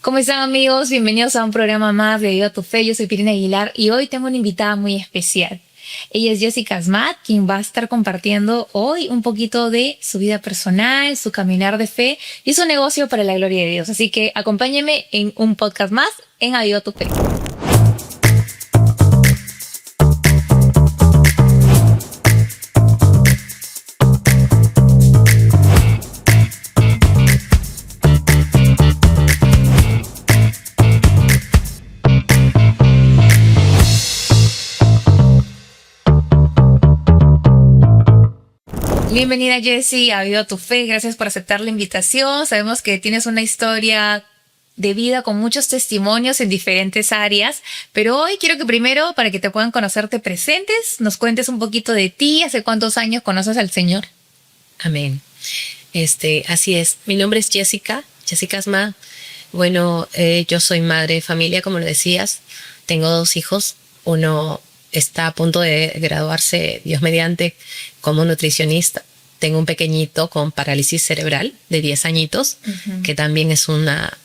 ¿Cómo están, amigos? Bienvenidos a un programa más de Viva tu Fe. Yo soy Pirina Aguilar y hoy tengo una invitada muy especial. Ella es Jessica Asmat, quien va a estar compartiendo hoy un poquito de su vida personal, su caminar de fe y su negocio para la gloria de Dios. Así que acompáñenme en un podcast más en Aviva tu Fe. Bienvenida, Jessie, a Viva tu Fe. Gracias por aceptar la invitación. Sabemos que tienes una historia de vida con muchos testimonios en diferentes áreas, pero hoy quiero que primero, para que te puedan conocer, te presentes, nos cuentes un poquito de ti, hace cuántos años conoces al Señor. Amén. Así es. Mi nombre es Jessica Asma. Bueno, yo soy madre de familia, como lo decías. Tengo 2 hijos. Uno está a punto de graduarse, Dios mediante, como nutricionista. Tengo un pequeñito con parálisis cerebral de 10 añitos, que también es una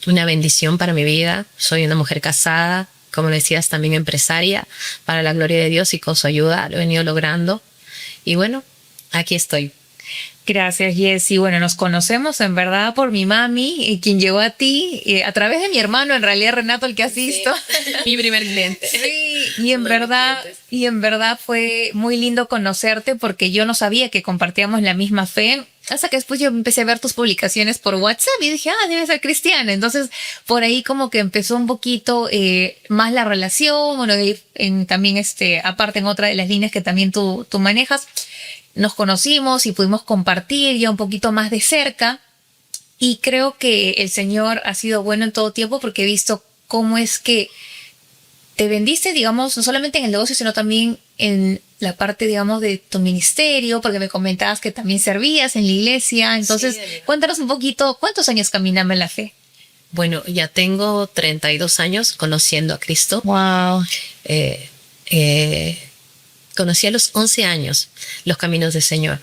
bendición para mi vida. Soy una mujer casada, como lo decías, también empresaria, para la gloria de Dios, y con su ayuda lo he venido logrando. Y bueno, aquí estoy. Gracias, Jessie. Bueno, nos conocemos en verdad por mi mami, quien llegó a ti, a través de mi hermano, en realidad, Renato, el que asisto. Sí, mi primer cliente. Sí, y en verdad fue muy lindo conocerte porque yo no sabía que compartíamos la misma fe. Hasta que después yo empecé a ver tus publicaciones por WhatsApp y dije, debe ser cristiana. Entonces, por ahí como que empezó un poquito más la relación, bueno, también aparte en otra de las líneas que también tú manejas. Nos conocimos y pudimos compartir ya un poquito más de cerca, y creo que el Señor ha sido bueno en todo tiempo porque he visto cómo es que te vendiste, digamos, no solamente en el negocio, sino también en la parte, digamos, de tu ministerio, porque me comentabas que también servías en la iglesia. Entonces, sí, cuéntanos un poquito, ¿cuántos años caminando en la fe? Bueno, ya tengo 32 años conociendo a Cristo. Wow. Conocí a los 11 años los caminos del Señor.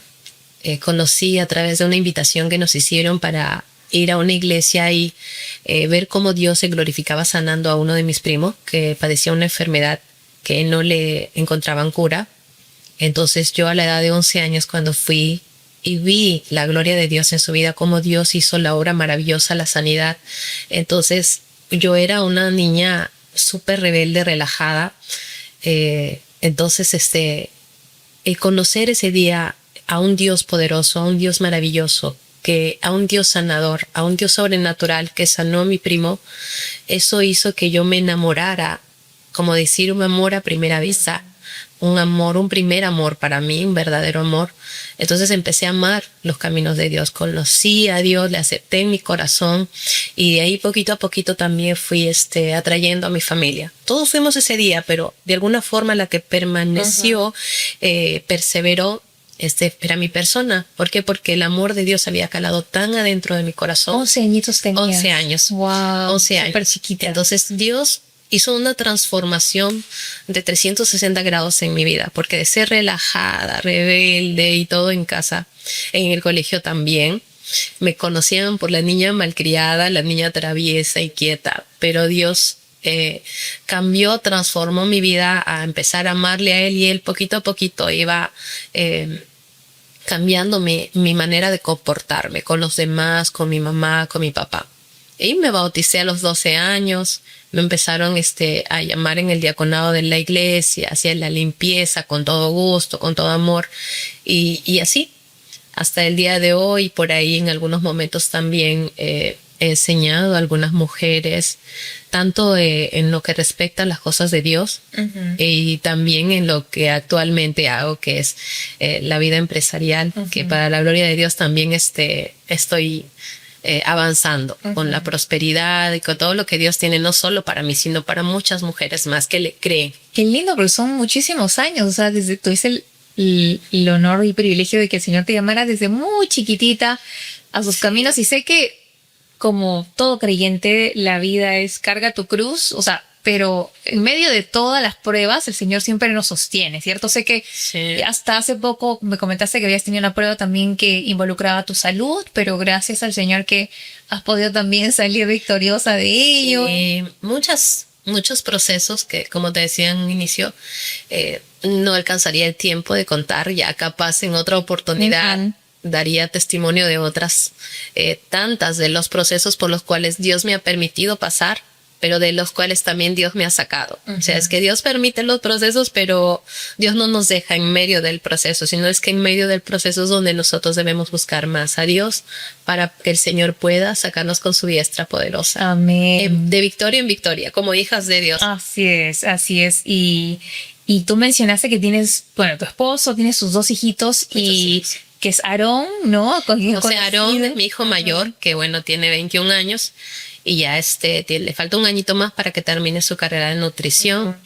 Conocí a través de una invitación que nos hicieron para ir a una iglesia y ver cómo Dios se glorificaba sanando a uno de mis primos que padecía una enfermedad que no le encontraban cura. Entonces yo, a la edad de 11 años, cuando fui y vi la gloria de Dios en su vida, cómo Dios hizo la obra maravillosa, la sanidad. Entonces yo era una niña súper rebelde, relajada. Entonces, el conocer ese día a un Dios poderoso, a un Dios maravilloso, a un Dios sanador, a un Dios sobrenatural que sanó a mi primo, eso hizo que yo me enamorara, como decir, un amor a primera vista, un primer amor para mí, un verdadero amor. Entonces empecé a amar los caminos de Dios, conocí a Dios, le acepté en mi corazón, y de ahí poquito a poquito también fui atrayendo a mi familia. Todos fuimos ese día, pero de alguna forma la que permaneció, perseveró, era mi persona. ¿Por qué? Porque el amor de Dios había calado tan adentro de mi corazón. 11 añitos tenías. 11 años. Wow. 11 años. Súper chiquita. Entonces Dios hizo una transformación de 360 grados en mi vida, porque de ser relajada, rebelde y todo en casa, en el colegio también, me conocían por la niña malcriada, la niña traviesa y quieta, pero Dios cambió, transformó mi vida a empezar a amarle a Él, y Él poquito a poquito iba cambiando mi manera de comportarme con los demás, con mi mamá, con mi papá. Y me bauticé a los 12 años, me empezaron a llamar en el diaconado de la iglesia, hacía la limpieza con todo gusto, con todo amor, y así, hasta el día de hoy. Por ahí en algunos momentos también he enseñado a algunas mujeres, tanto en lo que respecta a las cosas de Dios, y también en lo que actualmente hago, que es la vida empresarial, que para la gloria de Dios también estoy avanzando con la prosperidad y con todo lo que Dios tiene, no solo para mí, sino para muchas mujeres más que le creen. Qué lindo, pero son muchísimos años. O sea, desde tuviste el honor y el privilegio de que el Señor te llamara desde muy chiquitita a sus caminos. Y sé que, como todo creyente, la vida es carga tu cruz. O sea, pero en medio de todas las pruebas, el Señor siempre nos sostiene, ¿cierto? Sé que hasta hace poco me comentaste que habías tenido una prueba también que involucraba tu salud, pero gracias al Señor que has podido también salir victoriosa de ello. Muchos procesos que, como te decía en un inicio, no alcanzaría el tiempo de contar, ya capaz en otra oportunidad daría testimonio de otras tantas de los procesos por los cuales Dios me ha permitido pasar, pero de los cuales también Dios me ha sacado. O sea, es que Dios permite los procesos, pero Dios no nos deja en medio del proceso, sino es que en medio del proceso es donde nosotros debemos buscar más a Dios para que el Señor pueda sacarnos con su diestra poderosa. Amén. De victoria en victoria, como hijas de Dios. Así es, así es. Y tú mencionaste que tienes, bueno, tu esposo, tienes sus 2 hijitos y que es Aarón, ¿no? Aarón es mi hijo mayor, que bueno, tiene 21 años. Y ya le falta un añito más para que termine su carrera de nutrición.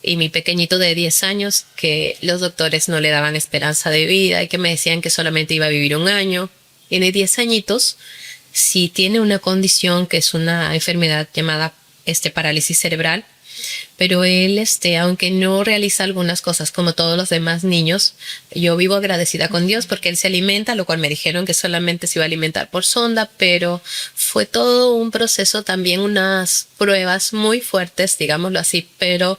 Y mi pequeñito de 10 años, que los doctores no le daban esperanza de vida y que me decían que solamente iba a vivir un año. Tiene 10 añitos, sí tiene una condición que es una enfermedad llamada parálisis cerebral. Pero él, aunque no realiza algunas cosas como todos los demás niños, yo vivo agradecida con Dios porque él se alimenta, lo cual me dijeron que solamente se iba a alimentar por sonda, pero fue todo un proceso, también unas pruebas muy fuertes, digámoslo así, pero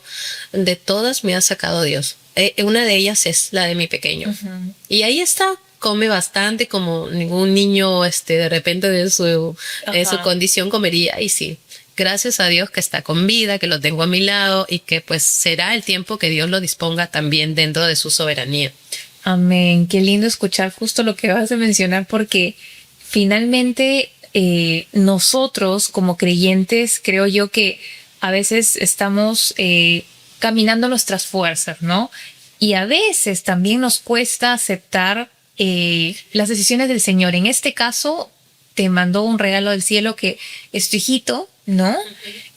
de todas me ha sacado Dios. Una de ellas es la de mi pequeño. Y ahí está. Come bastante, como ningún niño de repente de su condición comería, y sí. Gracias a Dios que está con vida, que lo tengo a mi lado y que pues será el tiempo que Dios lo disponga también dentro de su soberanía. Amén. Qué lindo escuchar justo lo que vas a mencionar porque finalmente nosotros como creyentes creo yo que a veces estamos caminando nuestras fuerzas, ¿no? Y a veces también nos cuesta aceptar las decisiones del Señor. En este caso te mandó un regalo del cielo que es tu hijito, ¿no?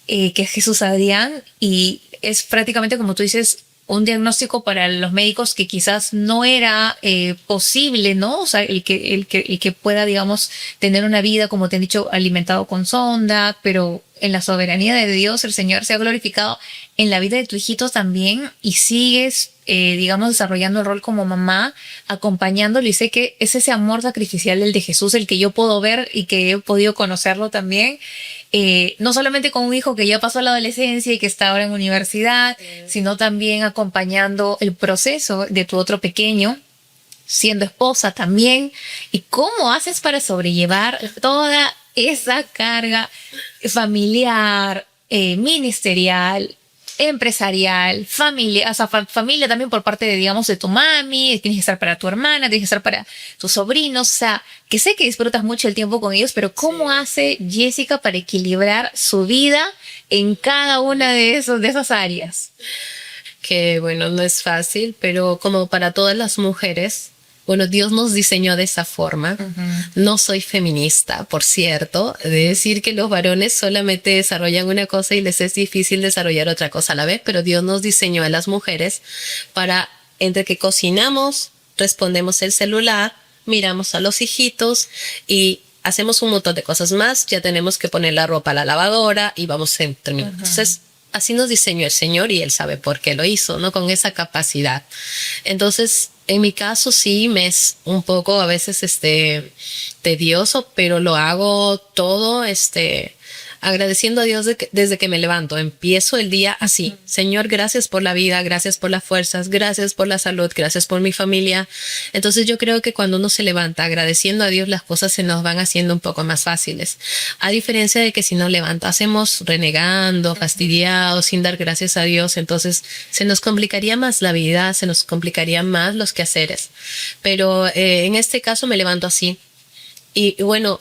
Que es Jesús Adrián, y es prácticamente, como tú dices, un diagnóstico para los médicos que quizás no era posible, ¿no? O sea, el que pueda, digamos, tener una vida, como te han dicho, alimentado con sonda, pero en la soberanía de Dios, el Señor se ha glorificado en la vida de tu hijito también y sigues, digamos, desarrollando el rol como mamá, acompañándolo, y sé que es ese amor sacrificial del de Jesús el que yo puedo ver y que he podido conocerlo también. No solamente con un hijo que ya pasó la adolescencia y que está ahora en universidad, sino también acompañando el proceso de tu otro pequeño, siendo esposa también. ¿Y cómo haces para sobrellevar toda esa carga familiar, ministerial, empresarial, familia, o sea, familia también por parte de, digamos, de tu mami, tienes que estar para tu hermana, tienes que estar para tus sobrinos, o sea, que sé que disfrutas mucho el tiempo con ellos, pero ¿cómo hace Jessica para equilibrar su vida en cada una de esas áreas? Que bueno, no es fácil, pero como para todas las mujeres, bueno, Dios nos diseñó de esa forma. No soy feminista, por cierto, de decir que los varones solamente desarrollan una cosa y les es difícil desarrollar otra cosa a la vez, pero Dios nos diseñó a las mujeres para, entre que cocinamos, respondemos el celular, miramos a los hijitos y hacemos un montón de cosas más, ya tenemos que poner la ropa a la lavadora y vamos a terminar. Entonces, así nos diseñó el Señor y Él sabe por qué lo hizo, ¿no? Con esa capacidad. Entonces, en mi caso sí me es un poco a veces tedioso, pero lo hago todo agradeciendo a Dios desde que me levanto. Empiezo el día así. Señor, gracias por la vida, gracias por las fuerzas, gracias por la salud, gracias por mi familia. Entonces yo creo que cuando uno se levanta agradeciendo a Dios, las cosas se nos van haciendo un poco más fáciles. A diferencia de que si nos levantásemos renegando, fastidiados, sin dar gracias a Dios, entonces se nos complicaría más la vida, se nos complicarían más los quehaceres. Pero en este caso me levanto así. Y bueno,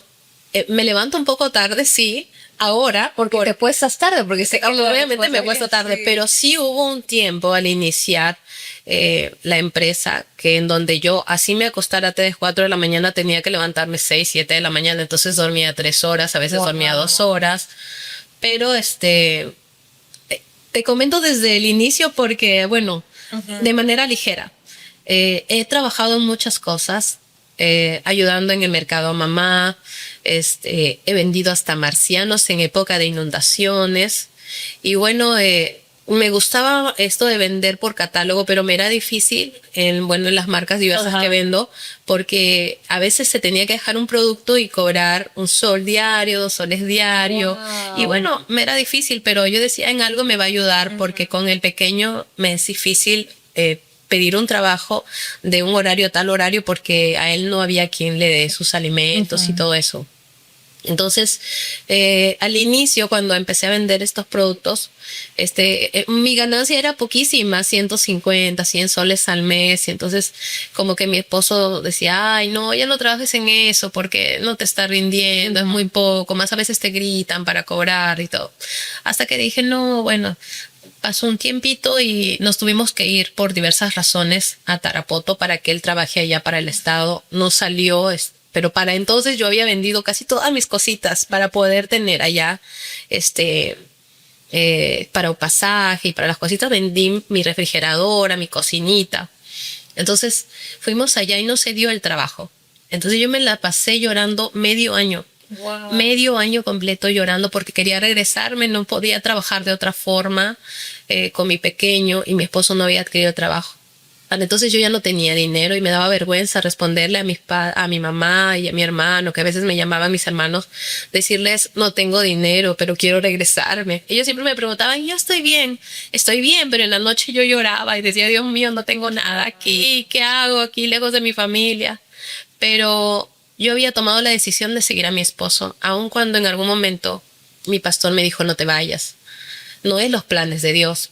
me levanto un poco tarde, sí, ahora. Porque te acuestas tarde, porque obviamente me acuesto tarde, sí. Pero sí hubo un tiempo al iniciar la empresa que en donde yo así me acostara a 3, 4 de la mañana tenía que levantarme 6, 7 de la mañana, entonces dormía 3 horas, a veces dormía 2 horas, pero te comento desde el inicio porque, bueno, de manera ligera. He trabajado en muchas cosas, ayudando en el mercado a mamá, he vendido hasta marcianos en época de inundaciones, Y bueno, me gustaba esto de vender por catálogo, pero me era difícil en las marcas diversas que vendo, porque a veces se tenía que dejar un producto y cobrar un sol diario, 2 soles diario. Y bueno, me era difícil, pero yo decía, en algo me va a ayudar, porque con el pequeño me es difícil pedir un trabajo de un horario a tal horario, porque a él no había quien le dé sus alimentos y todo eso. Entonces, al inicio, cuando empecé a vender estos productos, mi ganancia era poquísima, 150, 100 soles al mes. Y entonces, como que mi esposo decía, ay, no, ya no trabajes en eso porque no te está rindiendo, es muy poco, más a veces te gritan para cobrar y todo. Hasta que dije, no, bueno, pasó un tiempito y nos tuvimos que ir por diversas razones a Tarapoto para que él trabaje allá para el estado. No salió, pero para entonces yo había vendido casi todas mis cositas para poder tener allá, para un pasaje y para las cositas vendí mi refrigeradora, mi cocinita. Entonces fuimos allá y no se dio el trabajo. Entonces yo me la pasé llorando medio año. Wow. Medio año completo llorando porque quería regresarme, no podía trabajar de otra forma con mi pequeño, y mi esposo no había adquirido trabajo. Entonces yo ya no tenía dinero y me daba vergüenza responderle a mi mamá y a mi hermano, que a veces me llamaban mis hermanos, decirles, no tengo dinero, pero quiero regresarme. Ellos siempre me preguntaban, yo estoy bien, pero en la noche yo lloraba y decía, Dios mío, no tengo nada aquí, ¿qué hago aquí lejos de mi familia? Pero yo había tomado la decisión de seguir a mi esposo, aun cuando en algún momento mi pastor me dijo, no te vayas, no es los planes de Dios.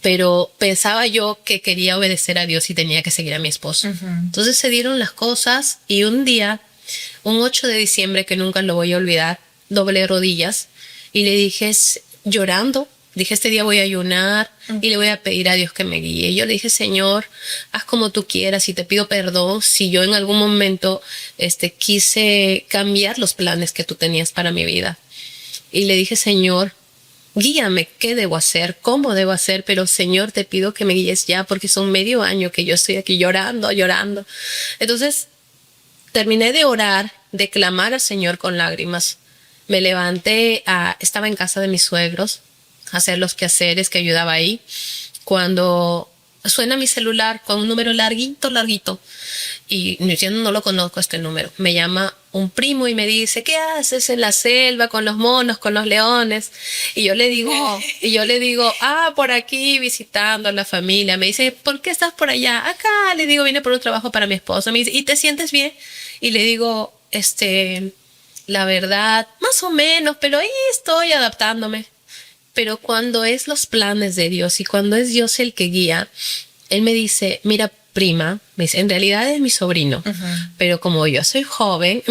Pero pensaba yo que quería obedecer a Dios y tenía que seguir a mi esposo. Entonces se dieron las cosas y un día, un 8 de diciembre que nunca lo voy a olvidar, doblé rodillas y le dije, llorando, dije, este día voy a ayunar y le voy a pedir a Dios que me guíe. Y yo le dije, Señor, haz como tú quieras y te pido perdón si yo en algún momento quise cambiar los planes que tú tenías para mi vida. Y le dije, Señor, guíame, ¿qué debo hacer? ¿Cómo debo hacer? Pero Señor, te pido que me guíes ya, porque son medio año que yo estoy aquí llorando. Entonces, terminé de orar, de clamar al Señor con lágrimas. Me levanté, estaba en casa de mis suegros, a hacer los quehaceres que ayudaba ahí, cuando suena mi celular con un número larguito, y yo no lo conozco este número. Me llama un primo y me dice, ¿qué haces en la selva con los monos, con los leones? Y yo le digo, por aquí visitando a la familia. Me dice, ¿por qué estás por allá? Acá, le digo, vine por un trabajo para mi esposo. Me dice, ¿y te sientes bien? Y le digo, la verdad, más o menos, pero ahí estoy adaptándome. Pero cuando es los planes de Dios y cuando es Dios el que guía, Él me dice, mira, prima, me dice, en realidad es mi sobrino, pero como yo soy joven,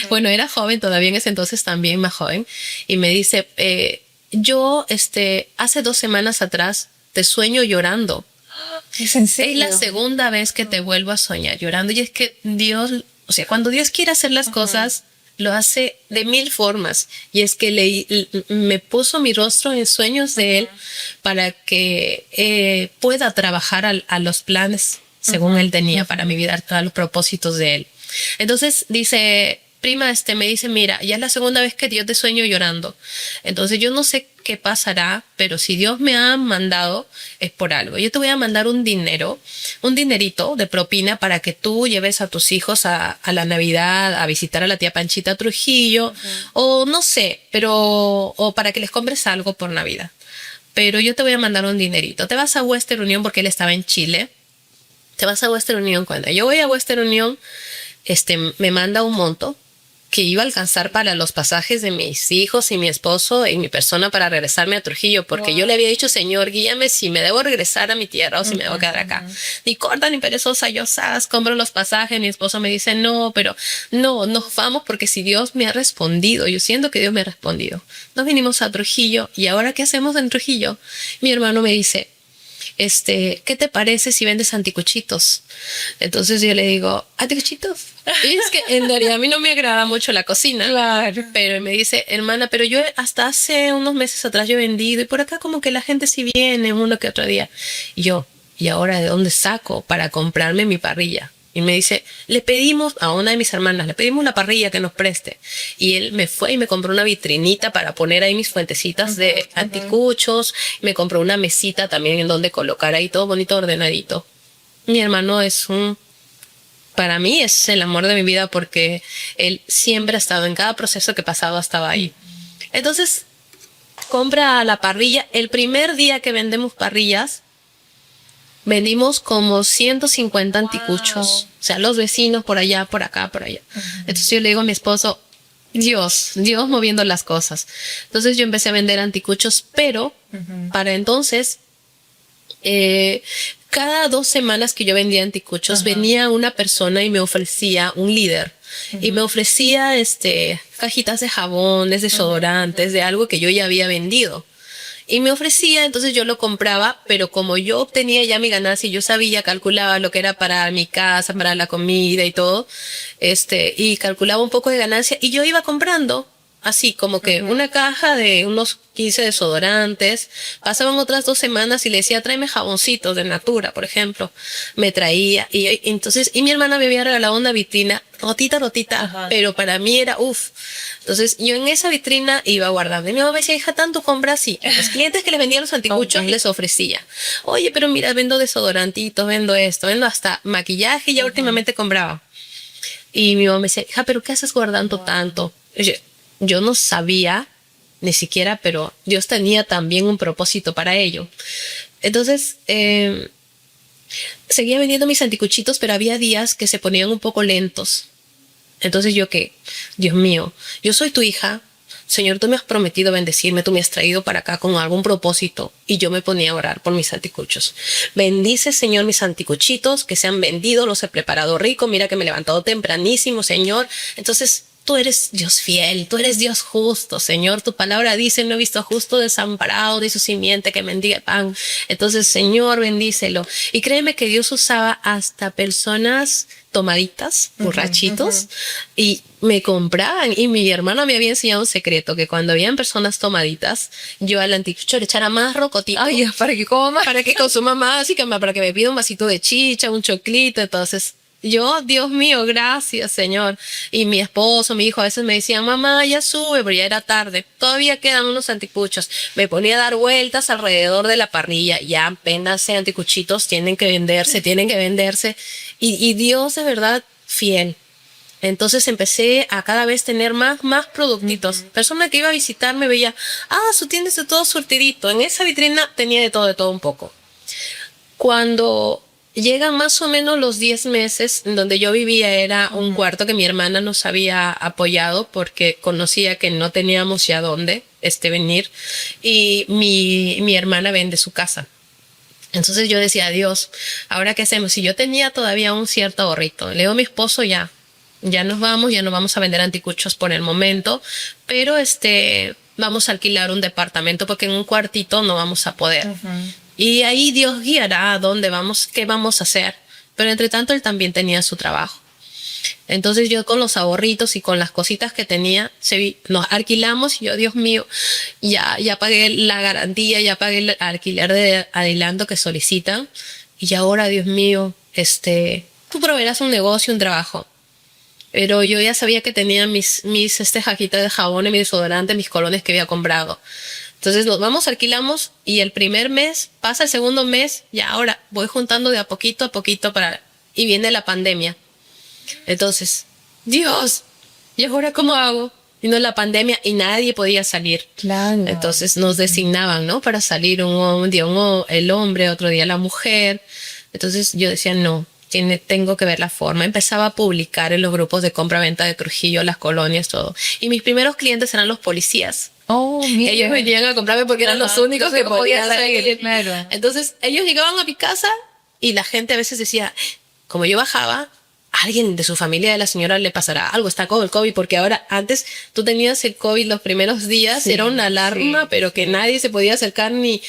bueno, era joven todavía en ese entonces, también más joven, y me dice, yo hace 2 semanas atrás te sueño llorando. ¿Es en serio? Es la segunda vez que te vuelvo a soñar llorando, y es que Dios, o sea, cuando Dios quiere hacer las cosas, lo hace de 1000 formas, y es que me puso mi rostro en sueños de Él para que pueda trabajar a los planes según Él tenía para mi vida, a los propósitos de Él. Entonces dice, prima, me dice, mira, ya es la segunda vez que Dios te sueño llorando. Entonces yo no sé qué pasará, pero si Dios me ha mandado es por algo. Yo te voy a mandar un dinerito de propina para que tú lleves a tus hijos a la Navidad, a visitar a la tía Panchita Trujillo, o no sé, o para que les compres algo por Navidad. Pero yo te voy a mandar un dinerito. Te vas a Western Union porque él estaba en Chile. Te vas a Western Union. Cuando yo voy a Western Union, me manda un monto que iba a alcanzar para los pasajes de mis hijos y mi esposo y mi persona para regresarme a Trujillo, porque yo le había dicho, Señor, guíame si me debo regresar a mi tierra o si me debo quedar acá. Ni corta ni perezosa, yo compro los pasajes. Mi esposo me dice, no, pero no, nos vamos porque si Dios me ha respondido, yo siento que Dios me ha respondido. Nos vinimos a Trujillo, y ahora ¿qué hacemos en Trujillo? Mi hermano me dice, ¿qué te parece si vendes anticuchitos? Entonces yo le digo, ¿anticuchitos? Y es que en realidad a mí no me agrada mucho la cocina. Claro. Pero me dice, hermana, pero yo hasta hace unos meses atrás yo he vendido, y por acá como que la gente sí viene uno que otro día. Y yo, ¿y ahora de dónde saco para comprarme mi parrilla? Y me dice, le pedimos a una de mis hermanas, le pedimos una parrilla que nos preste. Y él me fue y me compró una vitrinita para poner ahí mis fuentecitas de anticuchos. Me compró una mesita también en donde colocar ahí todo bonito, ordenadito. Mi hermano para mí es el amor de mi vida porque él siempre ha estado en cada proceso que he pasado, estaba ahí. Entonces, compra la parrilla. El primer día que vendemos parrillas, vendimos como 150 anticuchos. O sea, los vecinos por allá, por acá, por allá. Entonces yo le digo a mi esposo, Dios moviendo las cosas. Entonces yo empecé a vender anticuchos, pero para entonces, cada 2 semanas que yo vendía anticuchos, venía una persona y me ofrecía un líder. Y me ofrecía cajitas de jabones, desodorantes, de algo que yo ya había vendido. Y me ofrecía, entonces yo lo compraba, pero como yo obtenía ya mi ganancia y yo sabía, calculaba lo que era para mi casa, para la comida y todo, y calculaba un poco de ganancia y yo iba comprando así como que una caja de unos 15 desodorantes. Pasaban otras 2 semanas y le decía, tráeme jaboncitos de Natura, por ejemplo. Me traía y mi hermana me había regalado una vitrina rotita, pero para mí era uff. Entonces yo en esa vitrina iba guardando. Y mi mamá me decía, hija, tanto compras, sí. A los clientes que les vendían los anticuchos les ofrecía. Oye, pero mira, vendo desodorantitos, vendo esto, vendo hasta maquillaje y ya últimamente compraba. Y mi mamá me decía, hija, pero ¿qué haces guardando tanto? Yo no sabía ni siquiera, pero Dios tenía también un propósito para ello. Entonces, seguía vendiendo mis anticuchitos, pero había días que se ponían un poco lentos. Entonces yo que, Dios mío, yo soy tu hija, Señor, tú me has prometido bendecirme, tú me has traído para acá con algún propósito. Y yo me ponía a orar por mis anticuchos. Bendice, Señor, mis anticuchitos, que se han vendido, los he preparado rico, mira que me he levantado tempranísimo, Señor. Entonces, tú eres Dios fiel, tú eres Dios justo, Señor. Tu palabra dice, no he visto justo desamparado de su simiente que mendiga pan. Entonces, Señor, bendícelo. Y créeme que Dios usaba hasta personas tomaditas, borrachitos, y me compraban. Y mi hermana me había enseñado un secreto, que cuando habían personas tomaditas, yo al anticucho le echara más rocotito. Ay, para que coma. Para que consuma más y para que me pida un vasito de chicha, un choclito. Entonces, yo, Dios mío, gracias, Señor. Y mi esposo, mi hijo, a veces me decían, mamá, ya sube, pero ya era tarde. Todavía quedan unos anticuchos. Me ponía a dar vueltas alrededor de la parrilla. Ya apenas anticuchitos tienen que venderse. Y Dios de verdad fiel. Entonces empecé a cada vez tener más productitos. Persona que iba a visitar me veía, su tienda es de todo surtidito. En esa vitrina tenía de todo un poco. Cuando llegan más o menos los 10 meses, en donde yo vivía era un cuarto que mi hermana nos había apoyado porque conocía que no teníamos ya dónde venir, y mi hermana vende su casa. Entonces yo decía, Dios, ¿ahora qué hacemos? Si yo tenía todavía un cierto ahorrito, le digo a mi esposo, ya no vamos a vender anticuchos por el momento, pero vamos a alquilar un departamento porque en un cuartito no vamos a poder. Y ahí Dios guiará a dónde vamos, qué vamos a hacer. Pero entre tanto él también tenía su trabajo. Entonces yo con los ahorritos y con las cositas que tenía, nos alquilamos y yo, Dios mío, ya pagué la garantía, ya pagué el alquiler de adelanto que solicitan. Y ahora, Dios mío, tú proveerás un negocio, un trabajo. Pero yo ya sabía que tenía mis cajitas de jabones, mi desodorante, mis colones que había comprado. Entonces nos vamos, alquilamos, y el primer mes, pasa el segundo mes, y ahora voy juntando de a poquito y viene la pandemia. Entonces, Dios, ¿y ahora cómo hago? Vino la pandemia y nadie podía salir. Claro. Entonces nos designaban, ¿no? Para salir un día el hombre, otro día la mujer. Entonces yo decía, no, tengo que ver la forma. Empezaba a publicar en los grupos de compra-venta de Trujillo, las colonias, todo. Y mis primeros clientes eran los policías. Mira. Ellos venían a comprarme porque eran los únicos que podían salir. Claro. Entonces ellos llegaban a mi casa y la gente a veces decía, como yo bajaba, a alguien de su familia, de la señora, le pasará algo, está con el COVID, porque ahora, antes tú tenías el COVID los primeros días, era una alarma, pero que nadie se podía acercar ni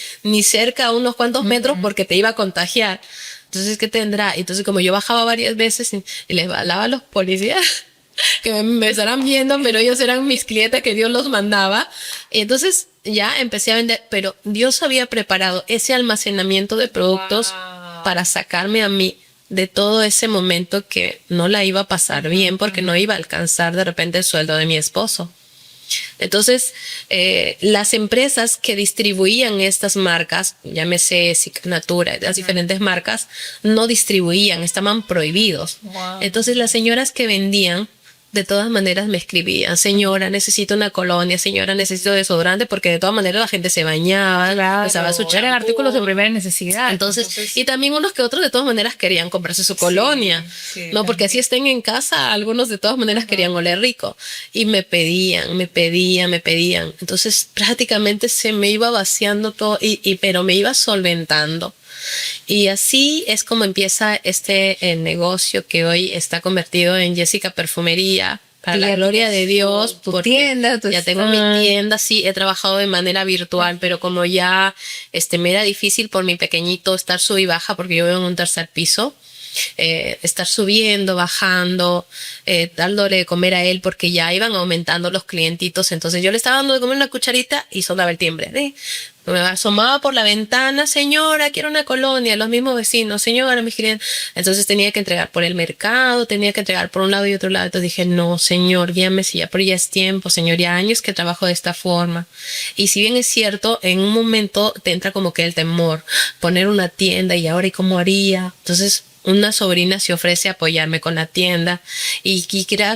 cerca a unos cuantos metros porque te iba a contagiar. Entonces, ¿qué tendrá? Entonces, como yo bajaba varias veces y les hablaba a los policías, que me estarán viendo, pero ellos eran mis clientes que Dios los mandaba. Y entonces ya empecé a vender, pero Dios había preparado ese almacenamiento de productos para sacarme a mí de todo ese momento que no la iba a pasar bien porque no iba a alcanzar de repente el sueldo de mi esposo. Entonces, las empresas que distribuían estas marcas, llámese Natura, las diferentes marcas, no distribuían, estaban prohibidos. Wow. Entonces, las señoras que vendían, de todas maneras me escribían: señora, necesito una colonia, señora, necesito desodorante, porque de todas maneras la gente se bañaba, usaba su champú. Eran artículos de primera necesidad. Entonces, y también unos que otros de todas maneras querían comprarse su colonia, sí, ¿no? Porque así estén en casa, algunos de todas maneras querían oler rico. Y me pedían. Entonces, prácticamente se me iba vaciando todo, pero me iba solventando. Y así es como empieza este negocio que hoy está convertido en Jessica Perfumería. Para la gloria de Dios, tu tienda, ya tengo mi tienda, sí, he trabajado de manera virtual, pero como ya me era difícil por mi pequeñito estar sub y baja, porque yo vivo en un tercer piso, estar subiendo, bajando, dándole de comer a él, porque ya iban aumentando los clientitos. Entonces yo le estaba dando de comer una cucharita y sonaba el timbre. Me asomaba por la ventana: señora, quiero una colonia. Los mismos vecinos: señora, mis clientes. Entonces tenía que entregar por el mercado, tenía que entregar por un lado y otro lado. Entonces dije: no, señor, guíame, si ya, pero ya es tiempo, señor, ya años que trabajo de esta forma. Y si bien es cierto, en un momento te entra como que el temor, poner una tienda, y ahora, ¿y cómo haría? Entonces una sobrina se ofrece a apoyarme con la tienda, y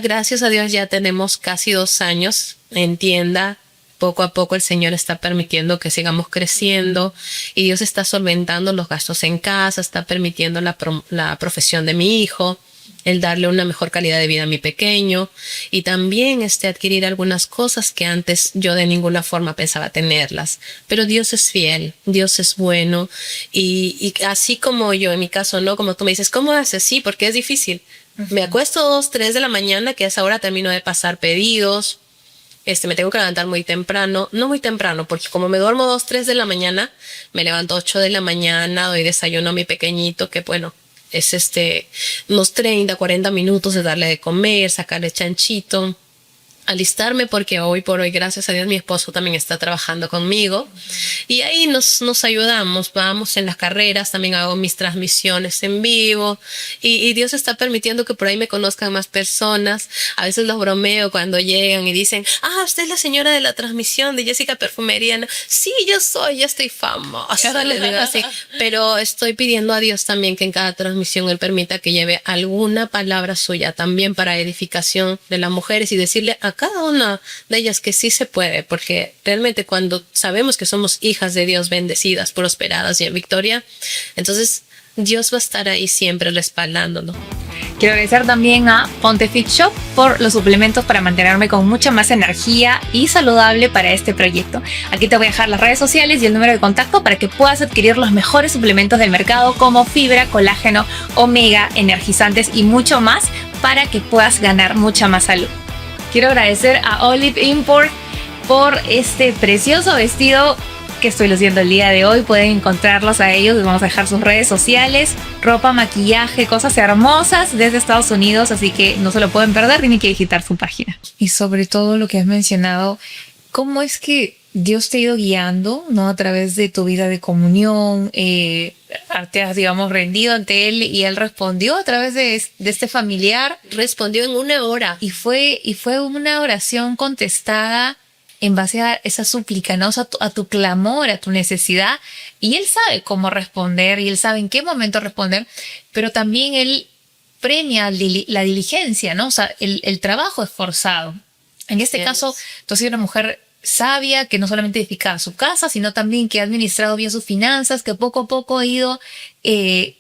gracias a Dios ya tenemos casi 2 años en tienda. Poco a poco el Señor está permitiendo que sigamos creciendo, y Dios está solventando los gastos en casa, está permitiendo la profesión de mi hijo, el darle una mejor calidad de vida a mi pequeño, y también adquirir algunas cosas que antes yo de ninguna forma pensaba tenerlas. Pero Dios es fiel, Dios es bueno, y así como yo en mi caso, ¿no? Como tú me dices, ¿cómo haces? Sí, porque es difícil. Me acuesto 2, 3 de la mañana, que a esa hora termino de pasar pedidos. Me tengo que levantar muy temprano, no muy temprano, porque como me duermo 2, 3 de la mañana, me levanto 8 de la mañana, doy desayuno a mi pequeñito, que bueno, es unos 30, 40 minutos de darle de comer, sacarle chanchito, alistarme, porque hoy por hoy, gracias a Dios, mi esposo también está trabajando conmigo, y ahí nos ayudamos, vamos en las carreras, también hago mis transmisiones en vivo, y Dios está permitiendo que por ahí me conozcan más personas. A veces los bromeo cuando llegan y dicen: usted es la señora de la transmisión de Jessica Perfumería. ¿No? Sí, yo soy, ya estoy famosa, les digo así, pero estoy pidiendo a Dios también que en cada transmisión Él permita que lleve alguna palabra suya también para edificación de las mujeres, y decirle a cada una de ellas que sí se puede, porque realmente cuando sabemos que somos hijas de Dios, bendecidas, prosperadas y en victoria, entonces Dios va a estar ahí siempre respaldándonos. Quiero agradecer también a Pontefic Shop por los suplementos para mantenerme con mucha más energía y saludable para este proyecto. Aquí te voy a dejar las redes sociales y el número de contacto para que puedas adquirir los mejores suplementos del mercado, como fibra, colágeno, omega, energizantes y mucho más, para que puedas ganar mucha más salud. Quiero agradecer a Olive Import por este precioso vestido que estoy luciendo el día de hoy. Pueden encontrarlos a ellos, les vamos a dejar sus redes sociales, ropa, maquillaje, cosas hermosas desde Estados Unidos, así que no se lo pueden perder, ni que visitar su página. Y sobre todo lo que has mencionado, ¿cómo es que Dios te ha ido guiando, ¿no? A través de tu vida de comunión, te has, digamos, rendido ante Él, y Él respondió a través de este familiar. Respondió en 1 hora. Y fue una oración contestada en base a esa súplica, ¿no? O sea, a tu clamor, a tu necesidad. Y Él sabe cómo responder, y Él sabe en qué momento responder, pero también Él premia la diligencia, ¿no? O sea, el trabajo esforzado. En este caso, tú has sido una mujer sabia, que no solamente edificaba su casa, sino también que ha administrado bien sus finanzas, que poco a poco ha ido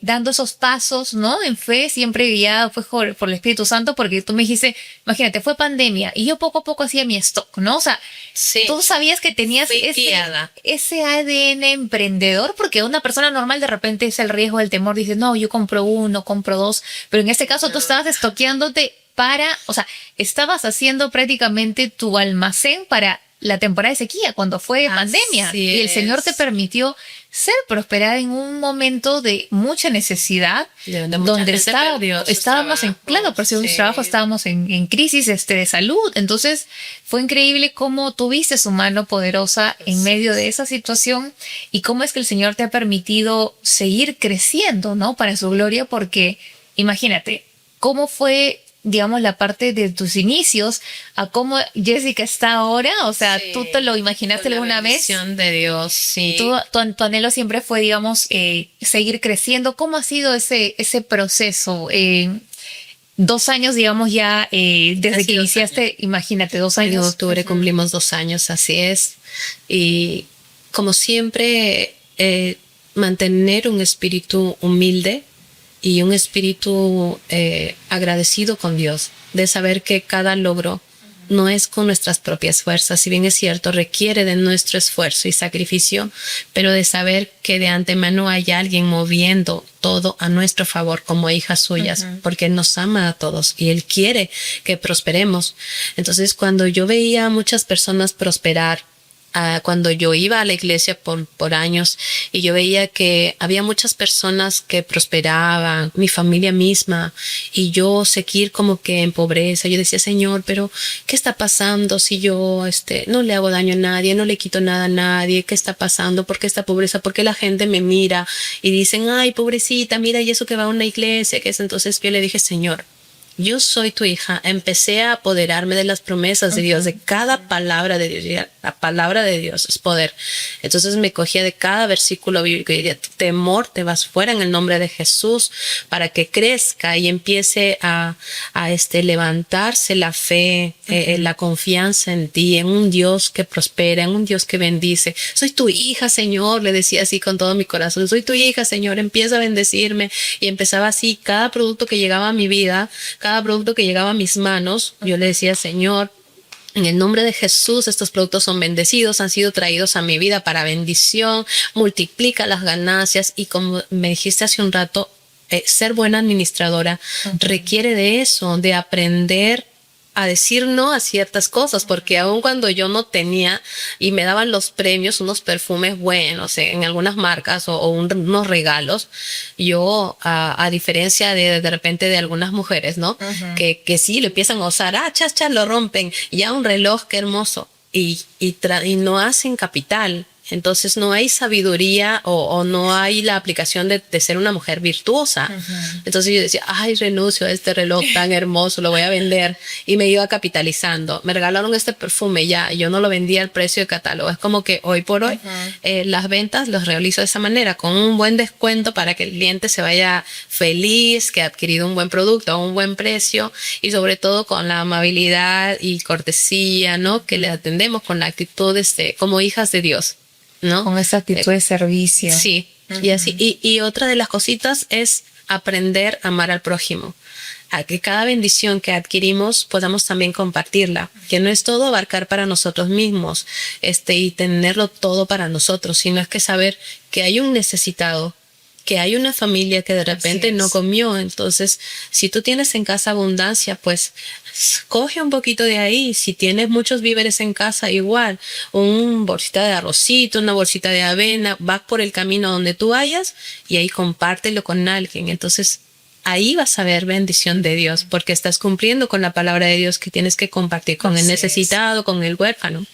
dando esos pasos, ¿no? En fe, siempre guiada pues, por el Espíritu Santo, porque tú me dijiste, imagínate, fue pandemia y yo poco a poco hacía mi stock, ¿no? O sea, sí, tú sabías que tenías ese ADN emprendedor, porque una persona normal de repente es el riesgo, el temor, dice, no, yo compro 1, compro 2, pero en este caso tú estabas estoqueándote o sea, estabas haciendo prácticamente tu almacén para la temporada de sequía, cuando fue pandemia. Así Y el Señor te es. permitió ser prosperada en un momento de mucha necesidad, De mucha donde gente perdió sus estábamos en, claro, por trabajos, un trabajo, sí. estábamos en crisis de salud. Entonces fue increíble cómo tuviste su mano poderosa en Así medio de es. esa situación y cómo es que el Señor te ha permitido seguir creciendo, ¿no? Para su gloria, porque imagínate, cómo fue, digamos, la parte de tus inicios a cómo Jessica está ahora. O sea, Sí, ¿tú te lo imaginaste con la alguna vez? bendición de Dios, sí. Tu anhelo siempre fue, digamos, seguir creciendo. ¿Cómo ha sido ese proceso? 2 años, digamos, ya desde Hace que 2 años. iniciaste, imagínate, dos En años. octubre cumplimos 2 años, así es. Y como siempre, mantener un espíritu humilde y un espíritu agradecido con Dios, de saber que cada logro no es con nuestras propias fuerzas, si bien es cierto, requiere de nuestro esfuerzo y sacrificio, pero de saber que de antemano hay alguien moviendo todo a nuestro favor como hijas suyas, porque Él nos ama a todos y Él quiere que prosperemos. Entonces, cuando yo veía a muchas personas prosperar, cuando yo iba a la iglesia por años y yo veía que había muchas personas que prosperaban, mi familia misma, y yo seguir como que en pobreza, yo decía, Señor, pero ¿qué está pasando si yo no le hago daño a nadie, no le quito nada a nadie? ¿Qué está pasando? ¿Por qué esta pobreza? ¿Por qué la gente me mira y dicen, ay, pobrecita, mira, y eso que va a una iglesia? Que es? Entonces yo le dije, Señor, yo soy tu hija. Empecé a apoderarme de las promesas de Dios, de cada palabra de Dios. La palabra de Dios es poder. Entonces me cogía de cada versículo bíblico y diría, tu temor te vas fuera en el nombre de Jesús, para que crezca y empiece a levantarse la fe, la confianza en ti, en un Dios que prospera, en un Dios que bendice. Soy tu hija, Señor, le decía así con todo mi corazón. Soy tu hija, Señor, empieza a bendecirme. Y empezaba así, cada producto que llegaba a mi vida, cada producto que llegaba a mis manos, yo le decía, Señor, en el nombre de Jesús, estos productos son bendecidos, han sido traídos a mi vida para bendición, multiplica las ganancias. Y como me dijiste hace un rato, ser buena administradora requiere de eso, de aprender a decir no a ciertas cosas, porque aun cuando yo no tenía y me daban los premios, unos perfumes buenos en algunas marcas o unos regalos, yo a diferencia de repente de algunas mujeres, ¿no? Que sí lo empiezan a usar, chas, chas, lo rompen, ya un reloj, qué hermoso, y no hacen capital. Entonces no hay sabiduría o no hay la aplicación de ser una mujer virtuosa. Entonces yo decía, ay, renuncio a este reloj tan hermoso, lo voy a vender. Y me iba capitalizando. Me regalaron este perfume, ya, yo no lo vendía al precio de catálogo. Es como que hoy por hoy las ventas los realizo de esa manera, con un buen descuento para que el cliente se vaya feliz, que ha adquirido un buen producto a un buen precio, y sobre todo con la amabilidad y cortesía, ¿no? Que le atendemos con la actitud como hijas de Dios, ¿no? Con esa actitud de servicio. Sí, y así. Y otra de las cositas es aprender a amar al prójimo, a que cada bendición que adquirimos podamos también compartirla, que no es todo abarcar para nosotros mismos, y tenerlo todo para nosotros, sino es que saber que hay un necesitado, que hay una familia que de repente no comió. Entonces, si tú tienes en casa abundancia, pues coge un poquito de ahí. Si tienes muchos víveres en casa, igual, una bolsita de arrocito, una bolsita de avena, vas por el camino donde tú vayas y ahí compártelo con alguien. Entonces, ahí vas a ver bendición de Dios, porque estás cumpliendo con la palabra de Dios que tienes que compartir con el necesitado, con el huérfano.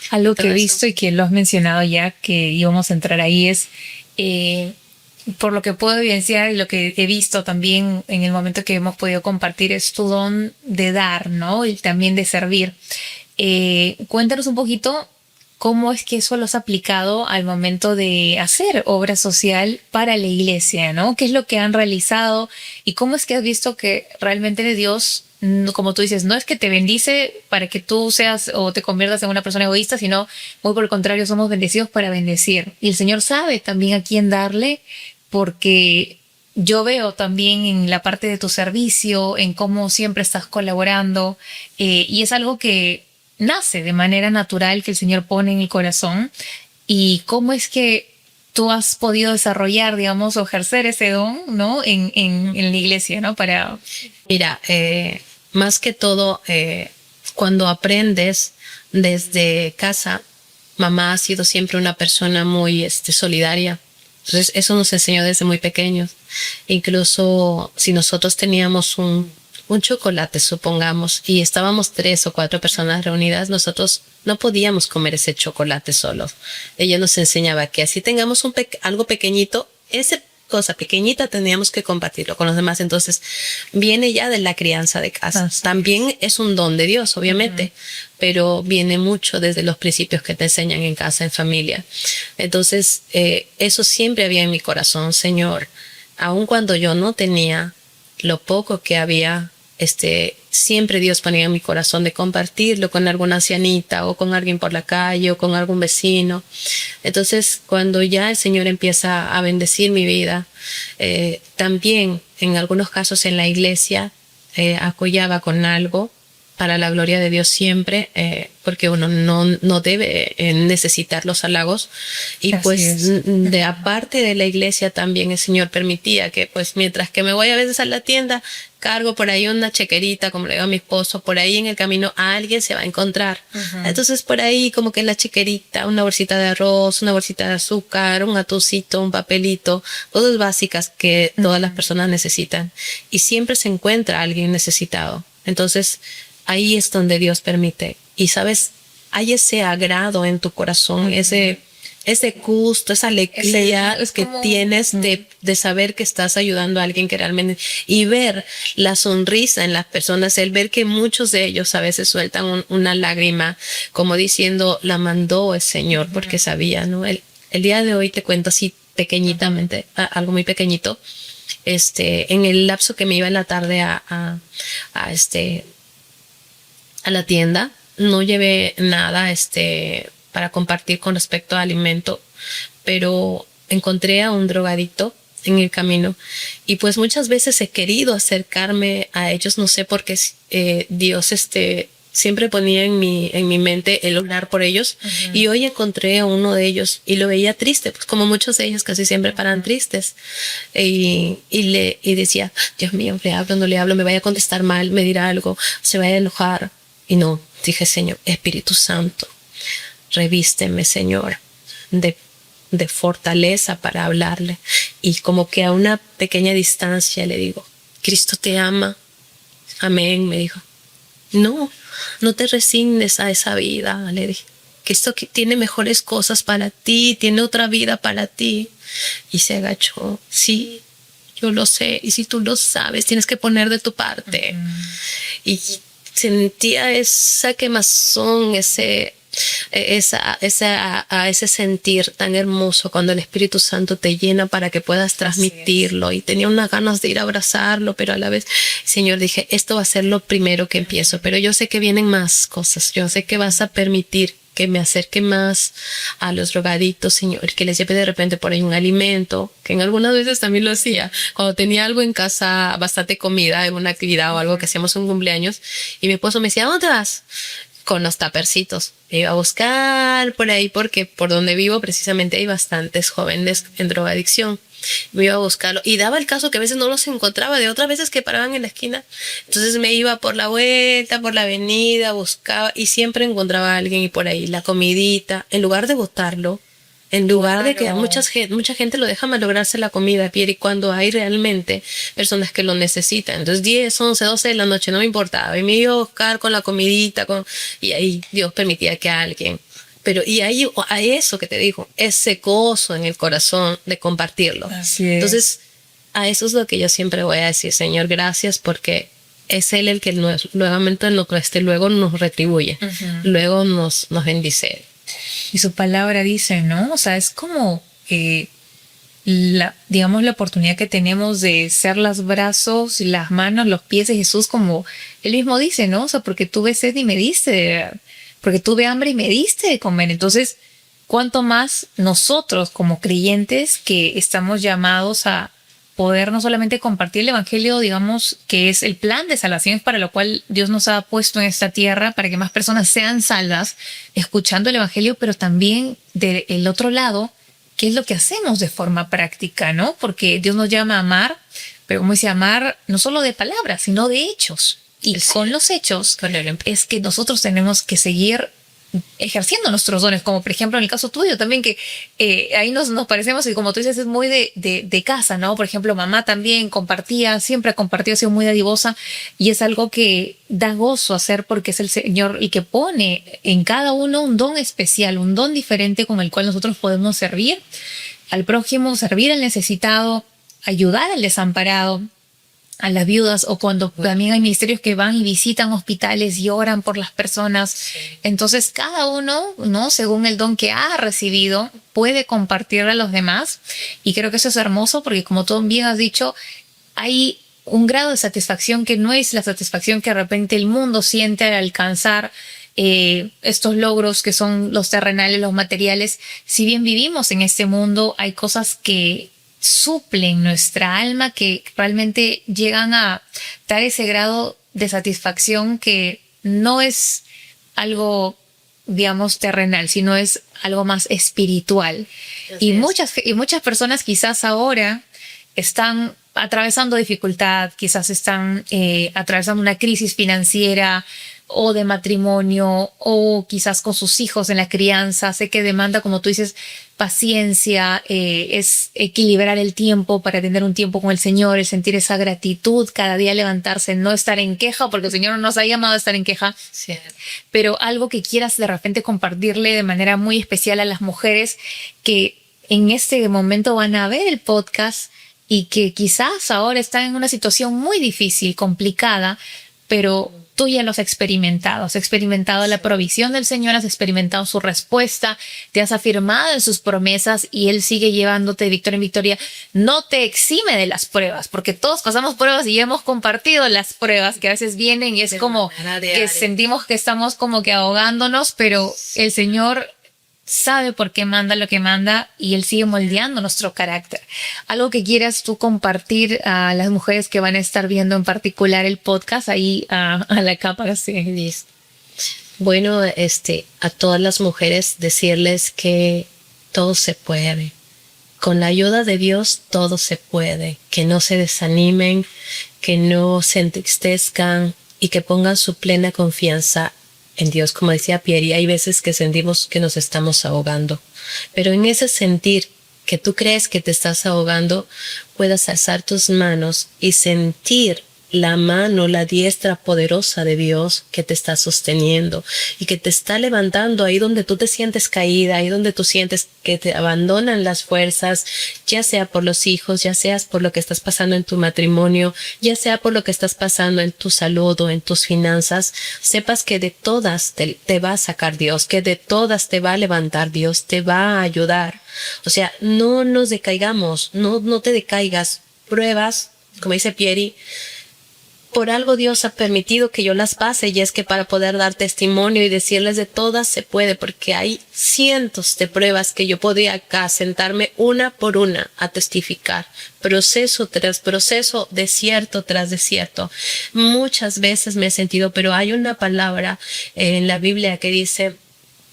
Algo que he visto y que lo has mencionado ya, que íbamos a entrar ahí, es por lo que puedo evidenciar y lo que he visto también en el momento que hemos podido compartir, es tu don de dar, ¿no? Y también de servir. Cuéntanos un poquito cómo es que eso lo has aplicado al momento de hacer obra social para la iglesia, ¿no? ¿Qué es lo que han realizado y cómo es que has visto que realmente Dios, como tú dices, no es que te bendice para que tú seas o te conviertas en una persona egoísta, sino muy por el contrario, somos bendecidos para bendecir. Y el Señor sabe también a quién darle, porque yo veo también en la parte de tu servicio, en cómo siempre estás colaborando, y es algo que nace de manera natural, que el Señor pone en el corazón. Y cómo es que tú has podido desarrollar, digamos, o ejercer ese don, ¿no? En la iglesia, ¿no? Mira, más que todo, cuando aprendes desde casa, mamá ha sido siempre una persona muy solidaria. Entonces, eso nos enseñó desde muy pequeños. Incluso si nosotros teníamos un chocolate, supongamos, y estábamos 3 o 4 personas reunidas, nosotros no podíamos comer ese chocolate solos. Ella nos enseñaba que así tengamos algo pequeñito, esa cosa pequeñita teníamos que compartirlo con los demás. Entonces, viene ya de la crianza de casa. También es un don de Dios, obviamente, pero viene mucho desde los principios que te enseñan en casa, en familia. Entonces, eso siempre había en mi corazón, Señor, aun cuando yo no tenía lo poco que había, siempre Dios ponía en mi corazón de compartirlo con alguna ancianita o con alguien por la calle o con algún vecino. Entonces, cuando ya el Señor empieza a bendecir mi vida, también en algunos casos en la iglesia apoyaba con algo para la gloria de Dios siempre, porque uno no debe necesitar los halagos. Y así pues de aparte de la iglesia también el Señor permitía que pues mientras que me voy a veces a la tienda, cargo por ahí una chequerita, como le digo a mi esposo, por ahí en el camino alguien se va a encontrar. Entonces por ahí como que la chequerita, una bolsita de arroz, una bolsita de azúcar, un atucito, un papelito, cosas básicas que todas las personas necesitan. Y siempre se encuentra alguien necesitado. Entonces ahí es donde Dios permite. Y sabes, hay ese agrado en tu corazón, ese gusto, esa alegría que tienes de saber que estás ayudando a alguien que realmente, y ver la sonrisa en las personas, el ver que muchos de ellos a veces sueltan una lágrima, como diciendo, la mandó el Señor porque sabía, ¿no? El día de hoy te cuento así pequeñitamente, algo muy pequeñito, en el lapso que me iba en la tarde a la tienda, no llevé nada para compartir con respecto a alimento, pero encontré a un drogadicto en el camino y pues muchas veces he querido acercarme a ellos, no sé por qué Dios siempre ponía en mi mente el orar por ellos. Y hoy encontré a uno de ellos y lo veía triste, pues como muchos de ellos casi siempre paran tristes, y decía, Dios mío, le hablo, no le hablo, me vaya a contestar mal, me dirá algo, se vaya a enojar. Y no, dije, Señor, Espíritu Santo, revísteme, Señor, de fortaleza para hablarle. Y como que a una pequeña distancia le digo, Cristo te ama. Amén, me dijo. No te resignes a esa vida, le dije. Cristo tiene mejores cosas para ti, tiene otra vida para ti. Y se agachó. Sí, yo lo sé. Y si tú lo sabes, tienes que poner de tu parte. Y sentía esa quemazón, ese sentir tan hermoso cuando el Espíritu Santo te llena para que puedas transmitirlo. Y tenía unas ganas de ir a abrazarlo, pero a la vez, Señor, dije, esto va a ser lo primero que empiezo, pero yo sé que vienen más cosas, yo sé que vas a permitir que me acerque más a los drogadictos, Señor, que les lleve de repente por ahí un alimento, que en algunas veces también lo hacía, cuando tenía algo en casa, bastante comida, en una actividad o algo que hacíamos un cumpleaños, y mi esposo me decía, ¿dónde vas? Con los tapercitos. Me iba a buscar por ahí porque por donde vivo precisamente hay bastantes jóvenes en drogadicción. Me iba a buscarlo y daba el caso que a veces no los encontraba, de otras veces que paraban en la esquina. Entonces me iba por la vuelta, por la avenida, buscaba y siempre encontraba a alguien y por ahí la comidita, en lugar de botarlo, en lugar de que mucha gente lo deja malograrse la comida, Pierre, y cuando hay realmente personas que lo necesitan. Entonces 10, 11, 12 de la noche no me importaba y me iba a buscar con la comidita, y ahí Dios permitía que alguien. Pero y ahí a eso que te digo, ese gozo en el corazón de compartirlo. Así es. Entonces, a eso es lo que yo siempre voy a decir, Señor, gracias, porque es Él el que nuevamente luego nos retribuye, luego nos bendice. Y su palabra dice, ¿no? O sea, es como digamos, la oportunidad que tenemos de ser los brazos, las manos, los pies de Jesús, como Él mismo dice, ¿no? O sea, porque tuve sed y me diste, porque tuve hambre y me diste de comer. Entonces, ¿cuánto más nosotros como creyentes que estamos llamados a poder no solamente compartir el evangelio, digamos, que es el plan de salvación para lo cual Dios nos ha puesto en esta tierra, para que más personas sean salvas, escuchando el evangelio, pero también del otro lado, ¿qué es lo que hacemos de forma práctica, no? Porque Dios nos llama a amar, pero como dice, amar no solo de palabras, sino de hechos. Y con los hechos es que nosotros tenemos que seguir ejerciendo nuestros dones, como por ejemplo en el caso tuyo también, que ahí nos parecemos y como tú dices es muy de casa, ¿no? Por ejemplo, mamá también compartía, siempre ha compartido, ha sido muy dadivosa y es algo que da gozo hacer porque es el Señor el que pone en cada uno un don especial, un don diferente con el cual nosotros podemos servir al prójimo, servir al necesitado, ayudar al desamparado, a las viudas, o cuando también hay ministerios que van y visitan hospitales y oran por las personas. Sí. Entonces cada uno, ¿no? Según el don que ha recibido, puede compartirle a los demás y creo que eso es hermoso porque como tú bien has dicho, hay un grado de satisfacción que no es la satisfacción que de repente el mundo siente al alcanzar estos logros que son los terrenales, los materiales. Si bien vivimos en este mundo, hay cosas que suplen nuestra alma, que realmente llegan a dar ese grado de satisfacción que no es algo, digamos, terrenal, sino es algo más espiritual. Y muchas personas quizás ahora están atravesando dificultad, quizás están atravesando una crisis financiera o de matrimonio o quizás con sus hijos en la crianza. Sé que demanda, como tú dices, paciencia, es equilibrar el tiempo para tener un tiempo con el Señor, el sentir esa gratitud, cada día levantarse, no estar en queja, porque el Señor no nos ha llamado a estar en queja, sí. Pero algo que quieras de repente compartirle de manera muy especial a las mujeres que en este momento van a ver el podcast y que quizás ahora están en una situación muy difícil, complicada, pero tú ya lo has experimentado la provisión del Señor, has experimentado su respuesta, te has afirmado en sus promesas y Él sigue llevándote de victoria en victoria. No te exime de las pruebas, porque todos pasamos pruebas y ya hemos compartido las pruebas que a veces vienen y es como que sentimos que estamos como que ahogándonos, pero el Señor sabe por qué manda lo que manda y Él sigue moldeando nuestro carácter. Algo que quieras tú compartir a las mujeres que van a estar viendo en particular el podcast ahí a la capa. Sí. Bueno, a todas las mujeres decirles que todo se puede. Con la ayuda de Dios todo se puede. Que no se desanimen, que no se entristezcan y que pongan su plena confianza en Dios. Como decía Pieri, hay veces que sentimos que nos estamos ahogando, pero en ese sentir que tú crees que te estás ahogando, puedas alzar tus manos y sentir la mano, la diestra poderosa de Dios que te está sosteniendo y que te está levantando ahí donde tú te sientes caída, ahí donde tú sientes que te abandonan las fuerzas, ya sea por los hijos, ya sea por lo que estás pasando en tu matrimonio, ya sea por lo que estás pasando en tu salud o en tus finanzas. Sepas que de todas te va a sacar Dios, que de todas te va a levantar Dios, te va a ayudar. O sea, no nos decaigamos, no te decaigas. Pruebas, como dice Pieri, por algo Dios ha permitido que yo las pase, y es que para poder dar testimonio y decirles de todas se puede, porque hay cientos de pruebas que yo podía acá sentarme una por una a testificar, proceso tras proceso, desierto tras desierto. Muchas veces me he sentido, pero hay una palabra en la Biblia que dice: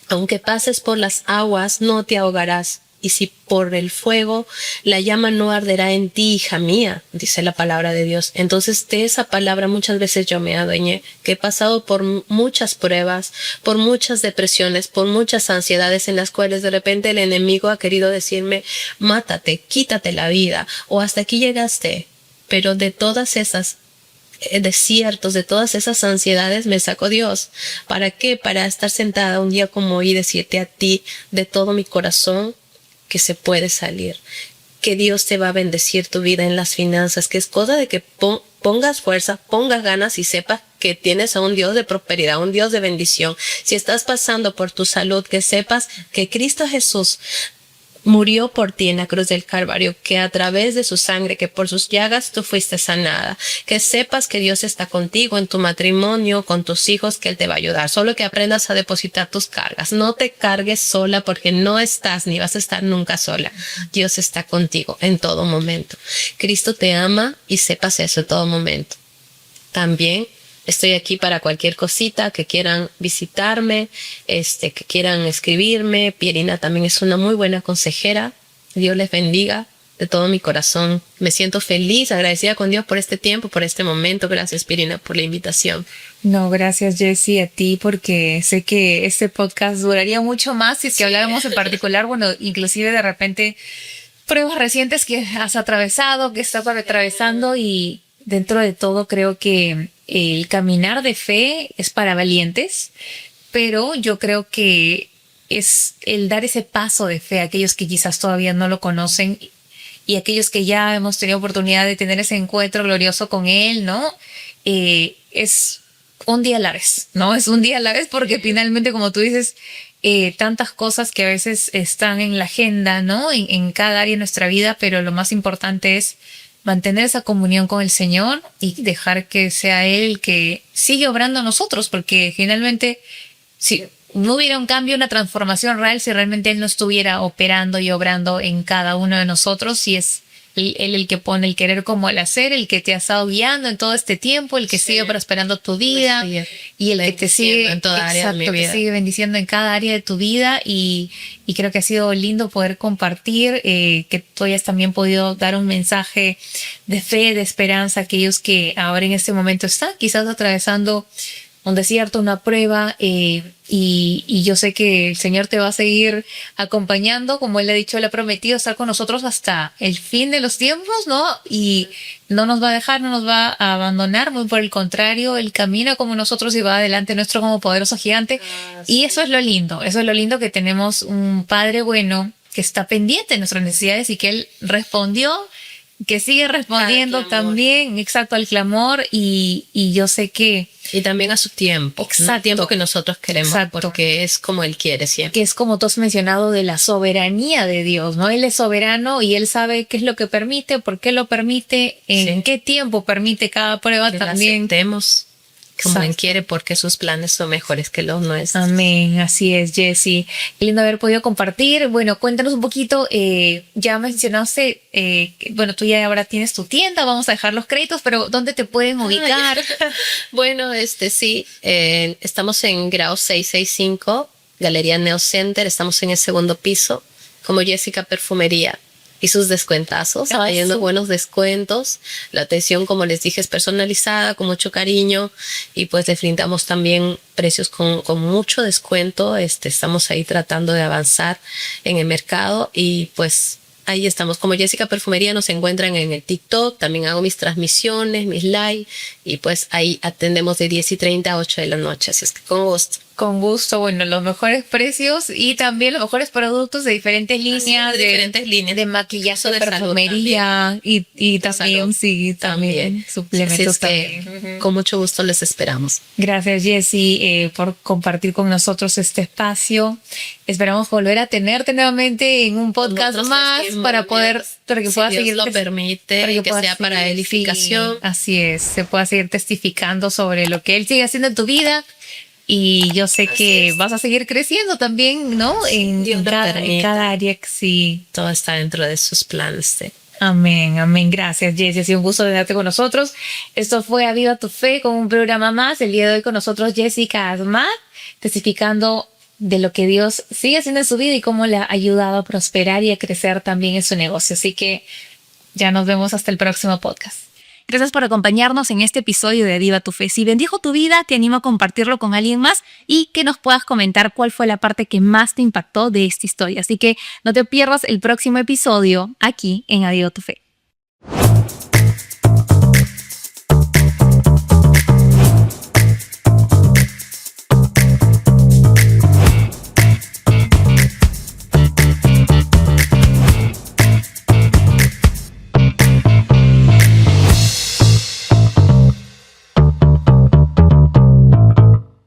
aunque pases por las aguas, no te ahogarás. Y si por el fuego, la llama no arderá en ti, hija mía, dice la palabra de Dios. Entonces, de esa palabra muchas veces yo me adueñé, que he pasado por muchas pruebas, por muchas depresiones, por muchas ansiedades en las cuales de repente el enemigo ha querido decirme: mátate, quítate la vida, o hasta aquí llegaste. Pero de todas esas desiertos, de todas esas ansiedades me sacó Dios. ¿Para qué? Para estar sentada un día como hoy y decirte a ti de todo mi corazón que se puede salir, que Dios te va a bendecir tu vida en las finanzas, que es cosa de que pongas fuerza, pongas ganas y sepas que tienes a un Dios de prosperidad, un Dios de bendición. Si estás pasando por tu salud, que sepas que Cristo Jesús murió por ti en la cruz del Calvario, que a través de su sangre, que por sus llagas tú fuiste sanada, que sepas que Dios está contigo en tu matrimonio, con tus hijos, que Él te va a ayudar. Solo que aprendas a depositar tus cargas. No te cargues sola, porque no estás ni vas a estar nunca sola. Dios está contigo en todo momento. Cristo te ama y sepas eso en todo momento. También estoy aquí para cualquier cosita que quieran visitarme, que quieran escribirme. Pierina también es una muy buena consejera. Dios les bendiga. de todo mi corazón. Me siento feliz, agradecida con Dios por este tiempo, por este momento. Gracias, Pirina, por la invitación. No, gracias Jessie a ti porque sé que este podcast duraría mucho más si es que habláramos en particular, bueno, inclusive de repente pruebas recientes que has atravesado, que estás atravesando y dentro de todo creo que el caminar de fe es para valientes, pero yo creo que es el dar ese paso de fe a aquellos que quizás todavía no lo conocen y aquellos que ya hemos tenido oportunidad de tener ese encuentro glorioso con Él, ¿no? Es un día a la vez, ¿no? Es un día a la vez porque finalmente, como tú dices, tantas cosas que a veces están en la agenda, ¿no? En cada área de nuestra vida, pero lo más importante es mantener esa comunión con el Señor y dejar que sea Él el que sigue obrando a nosotros, porque finalmente, si no hubiera un cambio, una transformación real, si realmente Él no estuviera operando y obrando en cada uno de nosotros, si es Él el que pone el querer como el hacer, el que te ha estado guiando en todo este tiempo, el que sigue prosperando tu vida y el que te sigue en toda área de mi vida. te sigue bendiciendo en cada área de tu vida y creo que ha sido lindo poder compartir, que tú hayas también podido dar un mensaje de fe, de esperanza a aquellos que ahora en este momento están quizás atravesando un desierto, una prueba, y yo sé que el Señor te va a seguir acompañando, como Él ha dicho, Él ha prometido estar con nosotros hasta el fin de los tiempos, ¿no? Y no nos va a dejar, no nos va a abandonar, muy por el contrario, Él camina como nosotros y va adelante nuestro como poderoso gigante. Y eso es lo lindo que tenemos un Padre bueno que está pendiente de nuestras necesidades y que Él respondió, que sigue respondiendo también, exacto, al clamor y yo sé que... Y también a su tiempo. Exacto. No tiempo que nosotros queremos, porque es como Él quiere siempre. Que es como tú has mencionado de la soberanía de Dios, ¿no? Él es soberano y Él sabe qué es lo que permite, por qué lo permite, en qué tiempo permite cada prueba que también. Aceptemos como Él quiere, porque sus planes son mejores que los nuestros. Amén, así es, Jessie. Qué lindo haber podido compartir. Bueno, cuéntanos un poquito, ya mencionaste, bueno, tú ya ahora tienes tu tienda, vamos a dejar los créditos, pero ¿dónde te pueden ubicar? Bueno, sí, estamos en grado 665, Galería Neo Center, estamos en el segundo piso, como Jessica Perfumería. Y sus descuentazos, hay unos buenos descuentos. La atención, como les dije, es personalizada, con mucho cariño. Y pues les brindamos también precios con mucho descuento. Estamos ahí tratando de avanzar en el mercado. Y pues ahí estamos. Como Jessica Perfumería nos encuentran en el TikTok. También hago mis transmisiones, mis live. Y pues ahí atendemos de 10:30 a 8 de la noche. Así es que con gusto. Con gusto, bueno, los mejores precios y también los mejores productos de diferentes líneas, de maquillaje, de perfumería y también, sí, también suplementos también. Con mucho gusto les esperamos. Gracias, Jessie, por compartir con nosotros este espacio. Esperamos volver a tenerte nuevamente en un podcast más para poder, para que pueda seguir, Dios lo permite, para que sea para edificación. Sí, así es, se pueda seguir testificando sobre lo que Él sigue haciendo en tu vida. Y yo sé que vas a seguir creciendo también, ¿no? En cada área, sí. Todo está dentro de sus planes. Amén, amén. Gracias, Jessie. Ha sido un gusto tenerte con nosotros. Esto fue Aviva tu Fe con un programa más. El día de hoy con nosotros Jessica Asmat, testificando de lo que Dios sigue haciendo en su vida y cómo le ha ayudado a prosperar y a crecer también en su negocio. Así que ya nos vemos hasta el próximo podcast. Gracias por acompañarnos en este episodio de Aviva tu Fe. Si bendijo tu vida, te animo a compartirlo con alguien más y que nos puedas comentar cuál fue la parte que más te impactó de esta historia. Así que no te pierdas el próximo episodio aquí en Aviva tu Fe.